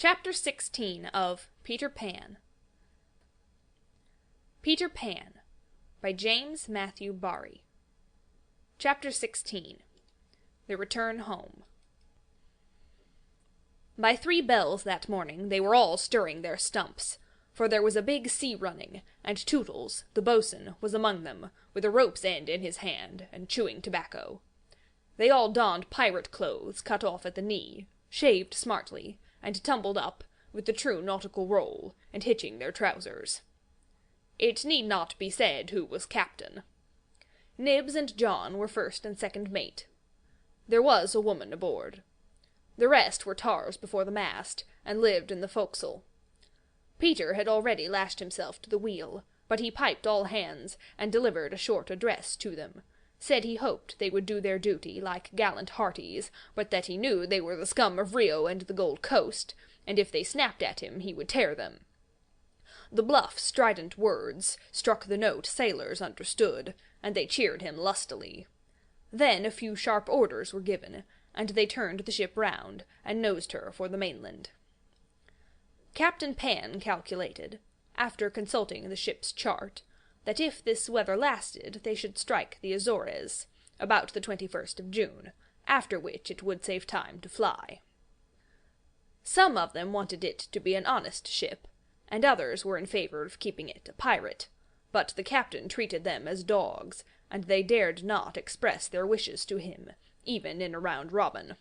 Chapter 16 of Peter Pan. Peter Pan by James Matthew Barrie. Chapter 16 The Return Home. By 3 bells that morning they were all stirring their stumps, for there was a big sea running, and Tootles, the boatswain, was among them, with a rope's end in his hand, and chewing tobacco. They all donned pirate clothes cut off at the knee, shaved smartly, and tumbled up, with the true nautical roll, and hitching their trousers. It need not be said who was captain. Nibs and John were first and second mate. There was a woman aboard. The rest were tars before the mast, and lived in the forecastle. Peter had already lashed himself to the wheel, but he piped all hands, and delivered a short address to them, said he hoped they would do their duty like gallant hearties, but that he knew they were the scum of Rio and the Gold Coast, and if they snapped at him he would tear them. The bluff, strident words struck the note sailors understood, and they cheered him lustily. Then a few sharp orders were given, and they turned the ship round, and nosed her for the mainland. Captain Pan calculated, after consulting the ship's chart, that if this weather lasted they should strike the Azores, about the 21st of June, after which it would save time to fly. Some of them wanted it to be an honest ship, and others were in favour of keeping it a pirate, but the captain treated them as dogs, and they dared not express their wishes to him, even in a round robin.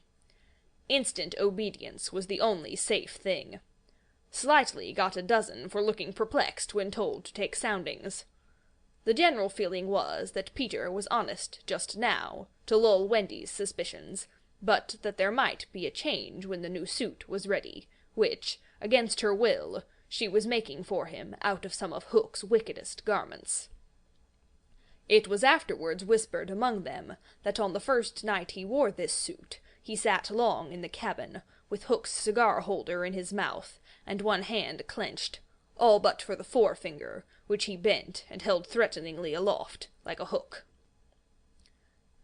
Instant obedience was the only safe thing. Slightly got a dozen for looking perplexed when told to take soundings. The general feeling was that Peter was honest just now, to lull Wendy's suspicions, but that there might be a change when the new suit was ready, which, against her will, she was making for him out of some of Hook's wickedest garments. It was afterwards whispered among them that on the first night he wore this suit, he sat long in the cabin, with Hook's cigar-holder in his mouth, and one hand clenched, all but for the forefinger, which he bent and held threateningly aloft, like a hook.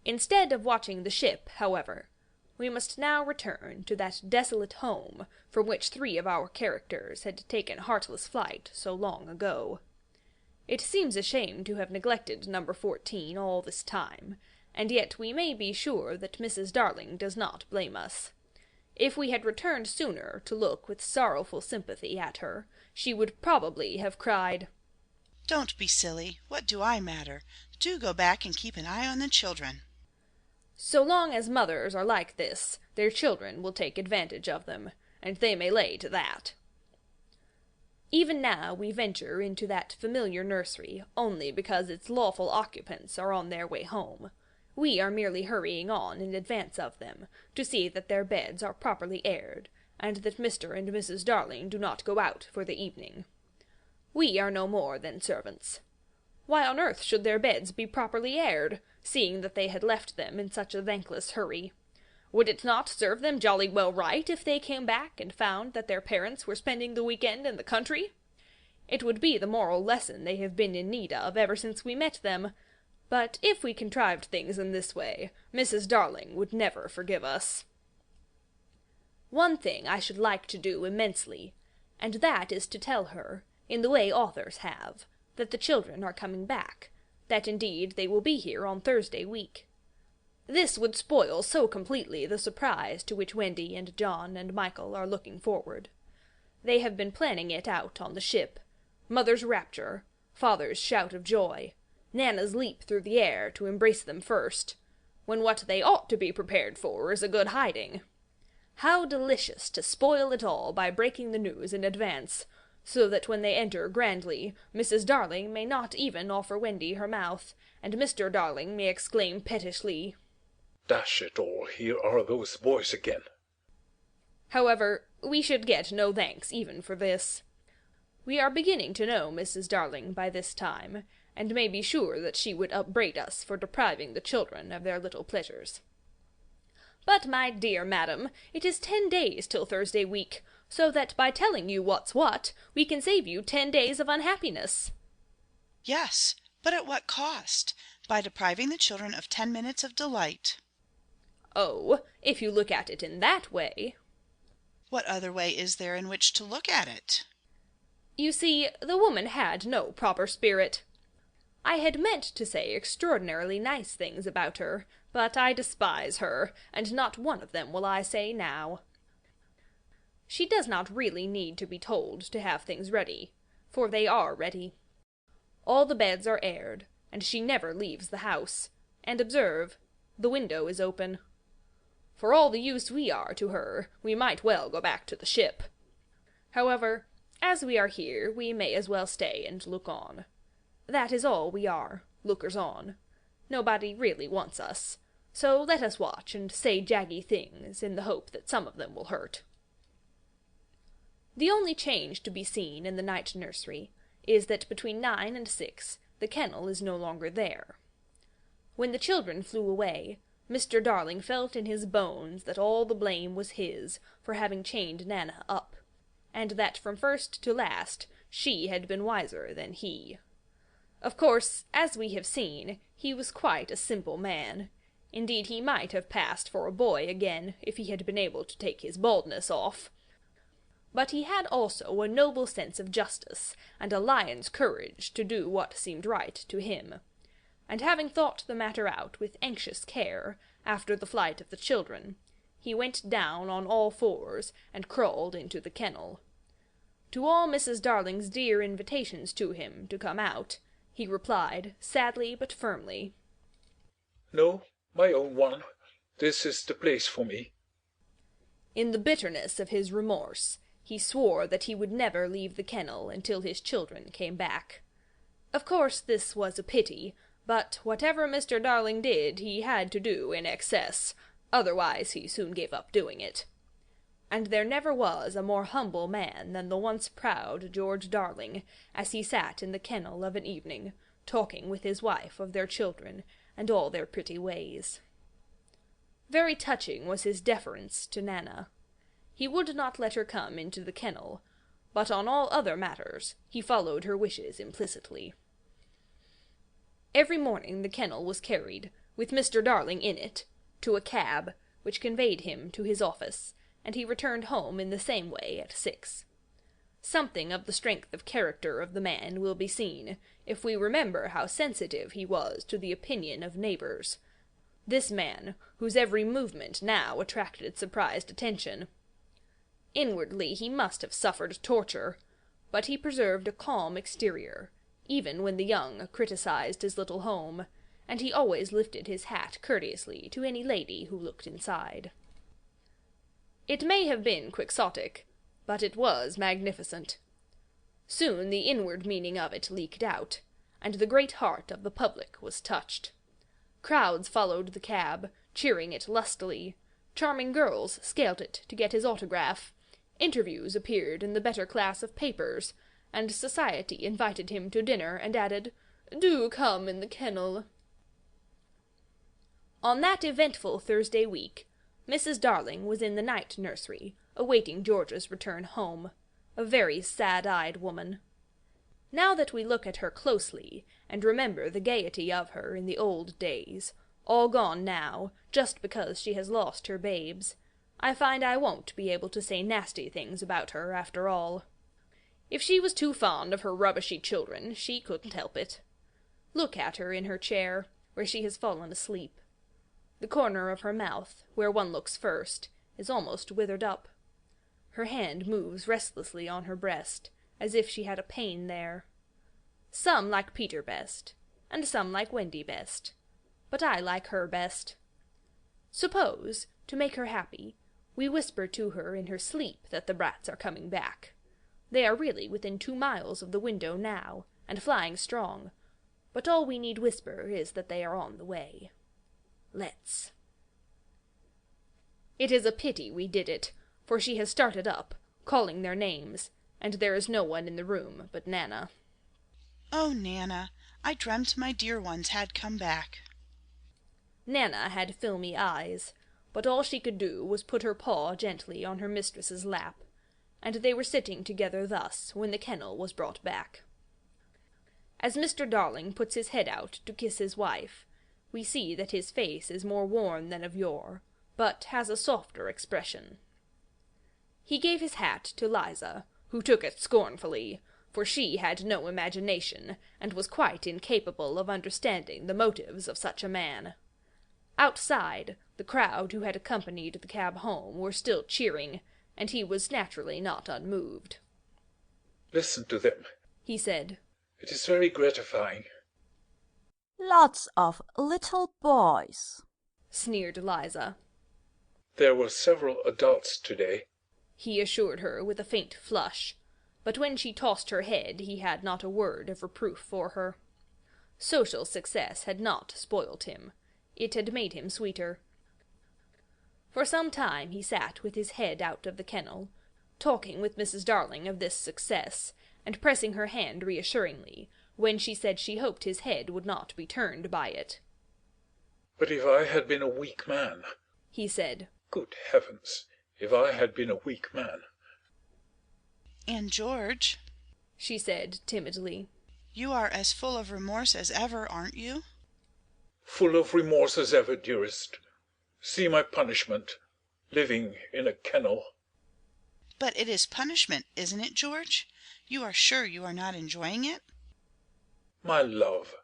Instead of watching the ship, however, we must now return to that desolate home from which 3 of our characters had taken heartless flight so long ago. It seems a shame to have neglected number 14 all this time, and yet we may be sure that Mrs. Darling does not blame us. If we had returned sooner to look with sorrowful sympathy at her, she would probably have cried, "Don't be silly. What do I matter? Do go back and keep an eye on the children." So long as mothers are like this, their children will take advantage of them, and they may lay to that. Even now we venture into that familiar nursery only because its lawful occupants are on their way home. We are merely hurrying on in advance of them, to see that their beds are properly aired, and that Mr. and Mrs. Darling do not go out for the evening. We are no more than servants. Why on earth should their beds be properly aired, seeing that they had left them in such a thankless hurry? Would it not serve them jolly well right if they came back and found that their parents were spending the weekend in the country? It would be the moral lesson they have been in need of ever since we met them. But if we contrived things in this way, Mrs. Darling would never forgive us. One thing I should like to do immensely, and that is to tell her, in the way authors have, that the children are coming back, that indeed they will be here on Thursday week. This would spoil so completely the surprise to which Wendy and John and Michael are looking forward. They have been planning it out on the ship. Mother's rapture, father's shout of joy, Nana's leap through the air to embrace them first, when what they ought to be prepared for is a good hiding. How delicious to spoil it all by breaking the news in advance, so that when they enter grandly, Mrs. Darling may not even offer Wendy her mouth, and Mr. Darling may exclaim pettishly, "Dash it all, here are those boys again." However, we should get no thanks even for this. We are beginning to know Mrs. Darling by this time, and may be sure that she would upbraid us for depriving the children of their little pleasures. But, my dear madam, it is 10 days till Thursday week, so that by telling you what's what, we can save you 10 days of unhappiness. Yes, but at what cost? By depriving the children of 10 minutes of delight. Oh, if you look at it in that way. What other way is there in which to look at it? You see, the woman had no proper spirit. I had meant to say extraordinarily nice things about her, but I despise her, and not one of them will I say now. She does not really need to be told to have things ready, for they are ready. All the beds are aired, and she never leaves the house. And observe, the window is open. For all the use we are to her, we might well go back to the ship. However, as we are here, we may as well stay and look on. That is all we are, lookers-on. Nobody really wants us, so let us watch and say jaggy things in the hope that some of them will hurt. The only change to be seen in the night nursery is that between 9 and 6 the kennel is no longer there. When the children flew away, Mr. Darling felt in his bones that all the blame was his for having chained Nana up, and that from first to last she had been wiser than he. Of course, as we have seen, he was quite a simple man. Indeed, he might have passed for a boy again, if he had been able to take his baldness off. But he had also a noble sense of justice, and a lion's courage to do what seemed right to him. And having thought the matter out with anxious care, after the flight of the children, he went down on all fours, and crawled into the kennel. To all Mrs. Darling's dear invitations to him to come out, he replied, sadly but firmly, "No, my own one, this is the place for me." In the bitterness of his remorse, he swore that he would never leave the kennel until his children came back. Of course this was a pity, but whatever Mr. Darling did he had to do in excess, otherwise he soon gave up doing it. And there never was a more humble man than the once proud George Darling, as he sat in the kennel of an evening, talking with his wife of their children, and all their pretty ways. Very touching was his deference to Nana. He would not let her come into the kennel, but on all other matters he followed her wishes implicitly. Every morning the kennel was carried, with Mr. Darling in it, to a cab, which conveyed him to his office, and he returned home in the same way at 6. Something of the strength of character of the man will be seen, if we remember how sensitive he was to the opinion of neighbours. This man, whose every movement now attracted surprised attention. Inwardly he must have suffered torture, but he preserved a calm exterior, even when the young criticized his little home, and he always lifted his hat courteously to any lady who looked inside. It may have been quixotic, but it was magnificent. Soon the inward meaning of it leaked out, and the great heart of the public was touched. Crowds followed the cab, cheering it lustily. Charming girls scaled it to get his autograph. Interviews appeared in the better class of papers, and society invited him to dinner and added, "Do come in the kennel." On that eventful Thursday week, Mrs. Darling was in the night nursery, awaiting George's return home, a very sad-eyed woman. Now that we look at her closely, and remember the gaiety of her in the old days, all gone now, just because she has lost her babes, I find I won't be able to say nasty things about her after all. If she was too fond of her rubbishy children, she couldn't help it. Look at her in her chair, where she has fallen asleep. The corner of her mouth, where one looks first, is almost withered up. Her hand moves restlessly on her breast, as if she had a pain there. Some like Peter best, and some like Wendy best, but I like her best. Suppose, to make her happy, we whisper to her in her sleep that the brats are coming back. They are really within 2 miles of the window now, and flying strong, but all we need whisper is that they are on the way. Let's. It is a pity we did it, for she has started up, calling their names, and there is no one in the room but Nana. "Oh, Nana, I dreamt my dear ones had come back." Nana had filmy eyes, but all she could do was put her paw gently on her mistress's lap, and they were sitting together thus when the kennel was brought back. As Mr. Darling puts his head out to kiss his wife, we see that his face is more worn than of yore, but has a softer expression. He gave his hat to Liza, who took it scornfully, for she had no imagination, and was quite incapable of understanding the motives of such a man. Outside, the crowd who had accompanied the cab home were still cheering, and he was naturally not unmoved. Listen to them, he said. It is very gratifying. Lots of little boys, sneered Liza. There were several adults today, he assured her with a faint flush, but when she tossed her head he had not a word of reproof for her. Social success had not spoilt him. It had made him sweeter. For some time he sat with his head out of the kennel, talking with Mrs. Darling of this success, and pressing her hand reassuringly, when she said she hoped his head would not be turned by it. "But if I had been a weak man," he said. "Good heavens, if I had been a weak man." "And George," she said timidly, "you are as full of remorse as ever, aren't you?" "Full of remorse as ever, dearest. See my punishment, living in a kennel." "But it is punishment, isn't it, George? You are sure you are not enjoying it?" "My love."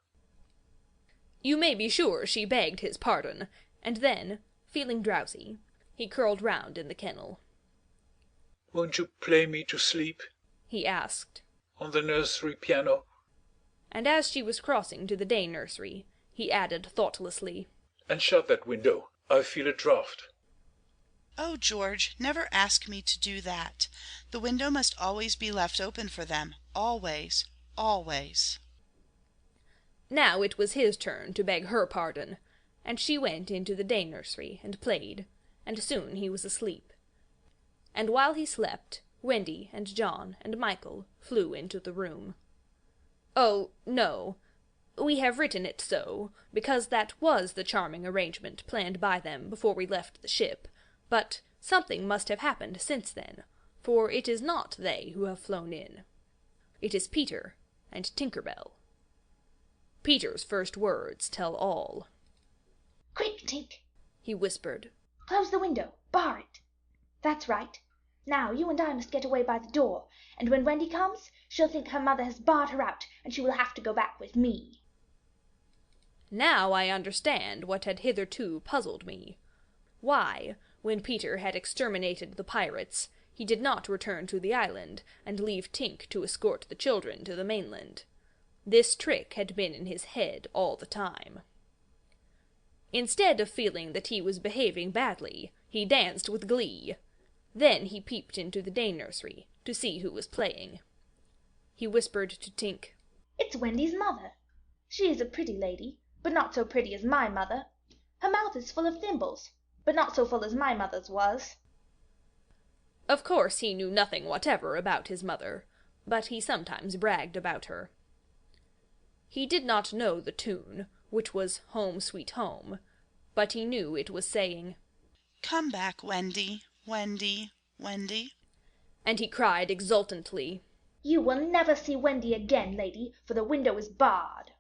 You may be sure she begged his pardon, and then, feeling drowsy, he curled round in the kennel. "Won't you play me to sleep?" he asked. "On the nursery piano?" And as she was crossing to the day nursery, he added thoughtlessly, "And shut that window. I feel a draught." "Oh, George, never ask me to do that. The window must always be left open for them. Always, always." Now it was his turn to beg her pardon, and she went into the day nursery and played, and soon he was asleep. And while he slept, Wendy and John and Michael flew into the room. Oh, no, we have written it so, because that was the charming arrangement planned by them before we left the ship, but something must have happened since then, for it is not they who have flown in. It is Peter and Tinker Bell. Peter's first words tell all. "Quick, Tink," he whispered. "close the window, bar it. That's right. Now you and I must get away by the door, and when Wendy comes, she'll think her mother has barred her out, and she will have to go back with me." Now I understand what had hitherto puzzled me. Why, when Peter had exterminated the pirates, he did not return to the island, and leave Tink to escort the children to the mainland. This trick had been in his head all the time. Instead of feeling that he was behaving badly, he danced with glee. Then he peeped into the day nursery to see who was playing. He whispered to Tink, "It's Wendy's mother. She is a pretty lady, but not so pretty as my mother. Her mouth is full of thimbles, but not so full as my mother's was." Of course he knew nothing whatever about his mother, but he sometimes bragged about her. He did not know the tune, which was Home, Sweet Home, but he knew it was saying, "Come back, Wendy, Wendy, Wendy." And he cried exultantly, "You will never see Wendy again, lady, for the window is barred."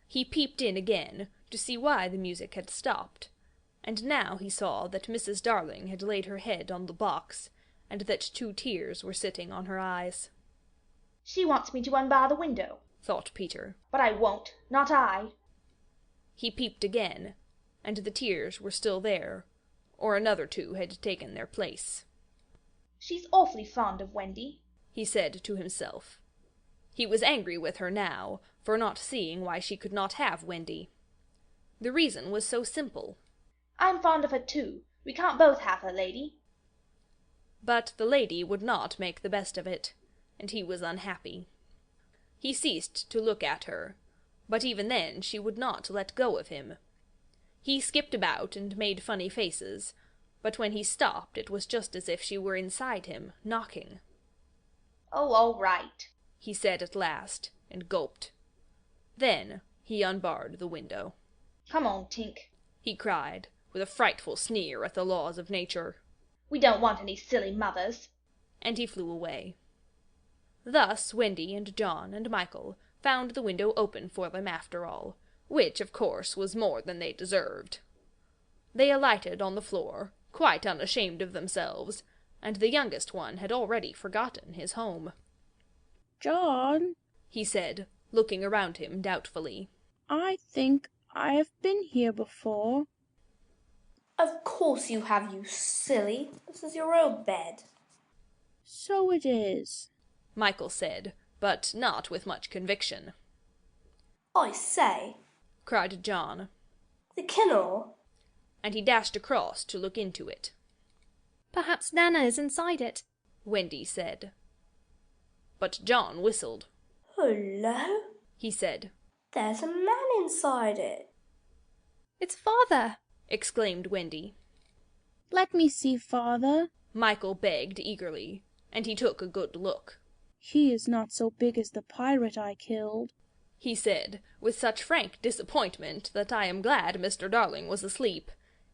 He peeped in again to see why the music had stopped, and now he saw that Mrs. Darling had laid her head on the box, and that 2 tears were sitting on her eyes. "She wants me to unbar the window," thought Peter. "but I won't, not I." He peeped again, and the tears were still there, or another 2 had taken their place. "She's awfully fond of Wendy," he said to himself. He was angry with her now, for not seeing why she could not have Wendy. The reason was so simple. "I'm fond of her too. We can't both have her, lady." But the lady would not make the best of it, and he was unhappy. He ceased to look at her, but even then she would not let go of him. He skipped about and made funny faces, but when he stopped it was just as if she were inside him, knocking. "Oh, all right," he said at last, and gulped. Then he unbarred the window. "Come on, Tink," he cried, with a frightful sneer at the laws of nature. "We don't want any silly mothers." And he flew away. Thus Wendy and John and Michael found the window open for them after all, which, of course, was more than they deserved. They alighted on the floor, quite unashamed of themselves, and the youngest one had already forgotten his home. "John," he said, looking around him doubtfully. "I think I have been here before." "Of course you have, you silly. This is your old bed." "So it is," Michael said, but not with much conviction. "I say," cried John, "the kennel." and he dashed across to look into it. "Perhaps Nana is inside it," Wendy said. But John whistled. "Hullo," he said. "there's a man inside it." "It's Father!" exclaimed Wendy. "Let me see Father." Michael begged eagerly, and he took a good look. "He is not so big as the pirate I killed," he said, with such frank disappointment that I am glad Mr. Darling was asleep.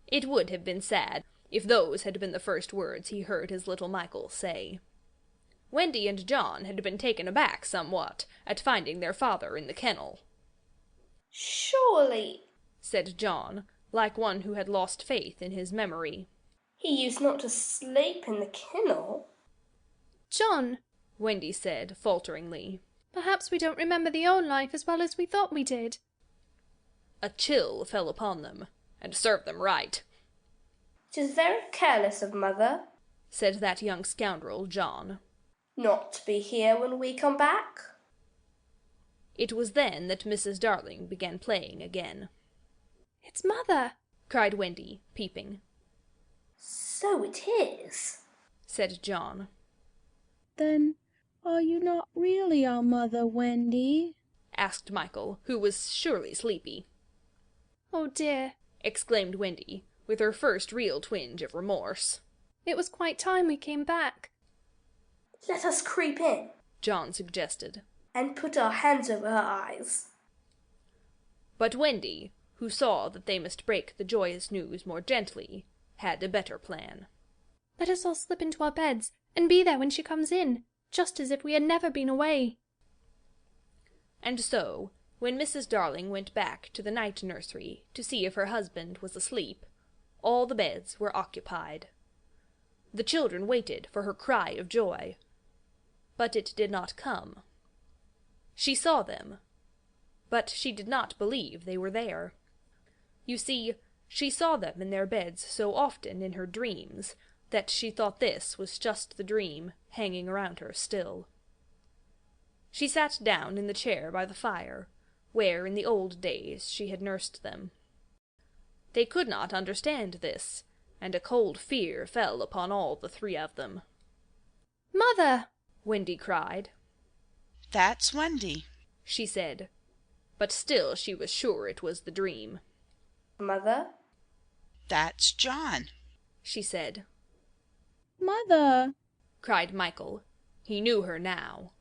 It would have been sad if those had been the first words he heard his little Michael say. Wendy and John had been taken aback somewhat at finding their father in the kennel. "Surely," said John, like one who had lost faith in his memory. "he used not to sleep in the kennel." "John," Wendy said falteringly. "perhaps we don't remember the old life as well as we thought we did." A chill fell upon them, and served them right. "'Tis very careless of Mother," said that young scoundrel, John. "not to be here when we come back." It was then that Mrs. Darling began playing again. "It's Mother!" cried Wendy, peeping. "So it is," said John. "Then are you not really our mother, Wendy?" asked Michael, who was surely sleepy. "Oh dear!" exclaimed Wendy, with her first real twinge of remorse. "It was quite time we came back." "Let us creep in," John suggested. "and put our hands over her eyes." But Wendy, who saw that they must break the joyous news more gently, had a better plan. "Let us all slip into our beds, and be there when she comes in, just as if we had never been away." And so, when Mrs. Darling went back to the night nursery to see if her husband was asleep, all the beds were occupied. The children waited for her cry of joy, but it did not come. She saw them, but she did not believe they were there. You see, she saw them in their beds so often in her dreams that she thought this was just the dream hanging around her still. She sat down in the chair by the fire, where in the old days she had nursed them. They could not understand this, and a cold fear fell upon all the three of them. "Mother!" Wendy cried. "That's Wendy," she said, but still she was sure it was the dream. "Mother?" "That's John," she said. "Mother!" cried Michael. He knew her now.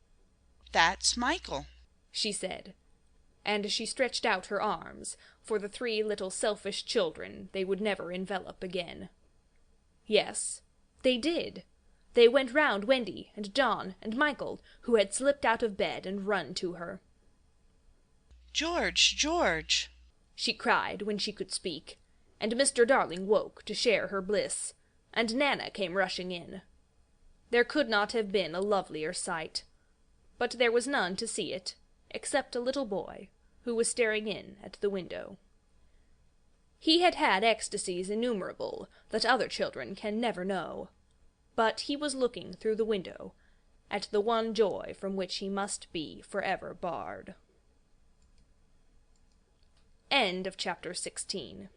"That's Michael," she said, and she stretched out her arms for the three little selfish children they would never envelop again. Yes, they did. They went round Wendy and John and Michael, who had slipped out of bed and run to her. "George, George!" she cried when she could speak, and Mr. Darling woke to share her bliss, and Nana came rushing in. There could not have been a lovelier sight, but there was none to see it, except a little boy, who was staring in at the window. He had had ecstasies innumerable that other children can never know, but he was looking through the window at the one joy from which he must be forever barred. End of chapter 16.